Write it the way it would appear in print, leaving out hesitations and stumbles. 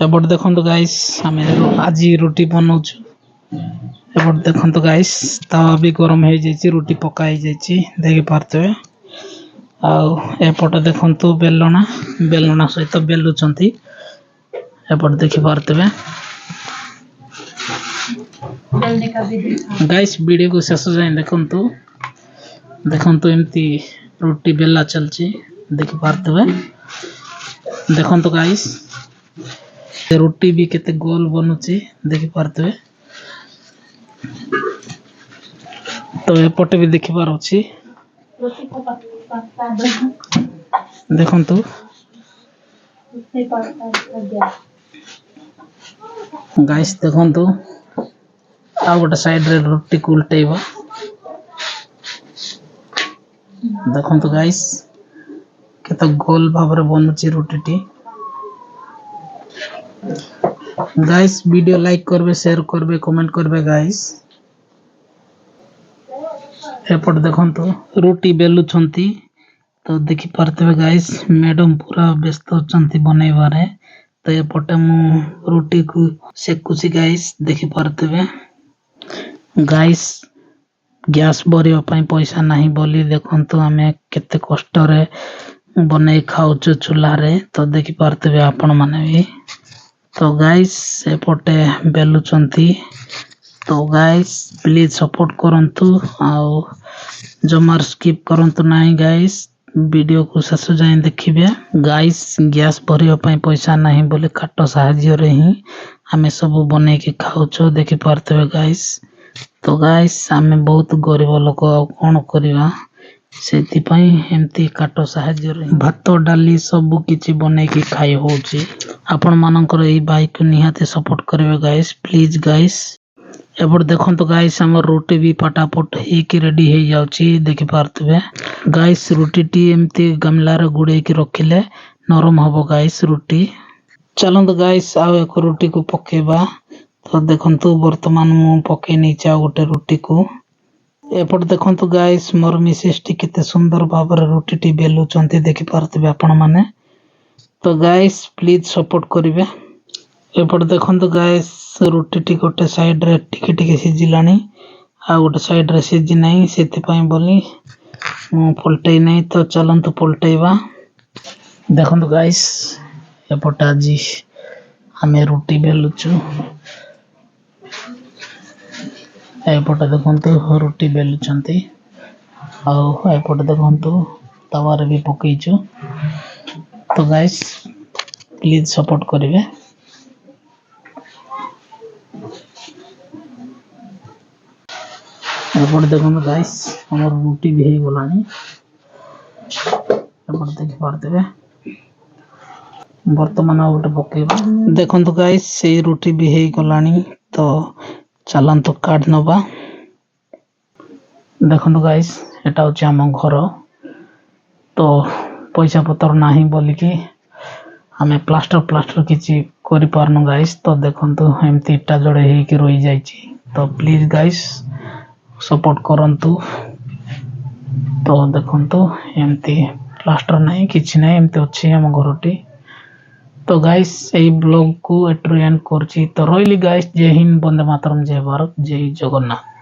एपट देखो गाइस आम आज रुटी बनाऊँ एपट देखो गाइस तावा भी गरम हो जाइए रुटी पका देखी पारे आउट देखु बेलना बेलना सहित बेलुंट एपट देखी पारे गाइस वीडियो को शेष जाए देखु देखु एमती रुटी बेला चलची देखी पारे देखु गाइस रुटी भी केते गोल बनुची देखी पारे तो एपटे भी देखी पार अच्छी देखु गाइस देखु आ गोटे साइड रे रुटी को उल्टेबा देखु गाइस केते गोल भाव बनुची रुटी टी गाइस वीडियो लाइक करबे शेयर करबे कमेंट करबे गाइस एपट देखु रुटी बेलुंट तो देखी पारे गाइस मैडम पूरा व्यस्त होती बनइबारे तो एपटे मु रुटी को सेकुची गाइस देखी पारे गाइस गैस भरिया पैसा नहीं बोली देखु आमे केते कष्ट रे बनई खाऊचु चूल्हा रे तो देखी पारे आपण माने भी तो गाइस एपटे बेलुंट तो गाइस प्लीज सपोर्ट करंतु आउ जमार स्किप करंतु नहीं गाइस वीडियो को शेष जाए देखिए गाइस गैस भरिया पैसा नहीं बोले काट साहाଯ୍य रे ही आमे सब बने के खाऊचो देखि पारथबे गाइस तो गाइस आमे बहुत गरीब लोक कौन करवा सेति पई एमती काट साहाଯ୍य रे भात डाली सब किछि बने के खाई होची आपण मानकर ए भाई को निहाते सपोर्ट करबे गाइस प्लीज गाइस एपट देखो गाइस आम रुटी भी पटापट हो रेडी हो जाउची देखि पारथबे गाइस रुटी टी एमती गमला रे गुड़े की रखिले नरम हबो गाइस रुटी चलंत गाइस आ एक रुटी को पकेबा तो देखंतु वर्तमान मु पके नै चा गोटे रुटी को एपट देखंतु गाइस मोर मिसेस टी केते सुंदर भाबर रुटी टी बेलुचंती देखि पारथबे आपण माने तो गाइस प्लीज सपोर्ट करिवे एपट देखंतु गाइस रुटी टी गोटे साइड रे टिके टिके सिजिलानी आ गोटे साइड रे सिजि नै सेति पई बोली पलटै नै तो चलंतु पलटैबा देखंतु गाइस एपट आजी हमें रुटी बेलुचु एपट देखंतु रुटी बेलुचंती आ एपट देखंतु तवा रे भी पकैचु तो गाइस प्लीज सपोर्ट करिवे एपट देखो गाइस हमर रुटी भी हो गलानी एपट देखि पारथबे वर्तमान गोटे पकेबा देखंतु गाइस से रुटी भी हो गलानी तो चलंतु काट नबा देखंतु गाइस एटा होची हम घर तो पैसा पतर नाही बोली कि हमें प्लास्टर किछि करि पारनु गाइस तो देखंतु एमती इटा जड़े हे कि रहि जाईची तो प्लीज गाइस सपोर्ट करंतु तो देखंतु एमती प्लास्टर नहीं किछि नहीं एमती अछि हम घरटी तो गाइस एई ब्लॉग को एट्रो एंड करछि तो रोइली गाइस जय हिंद वंदे मातरम जय भारत जय जगन्नाथ।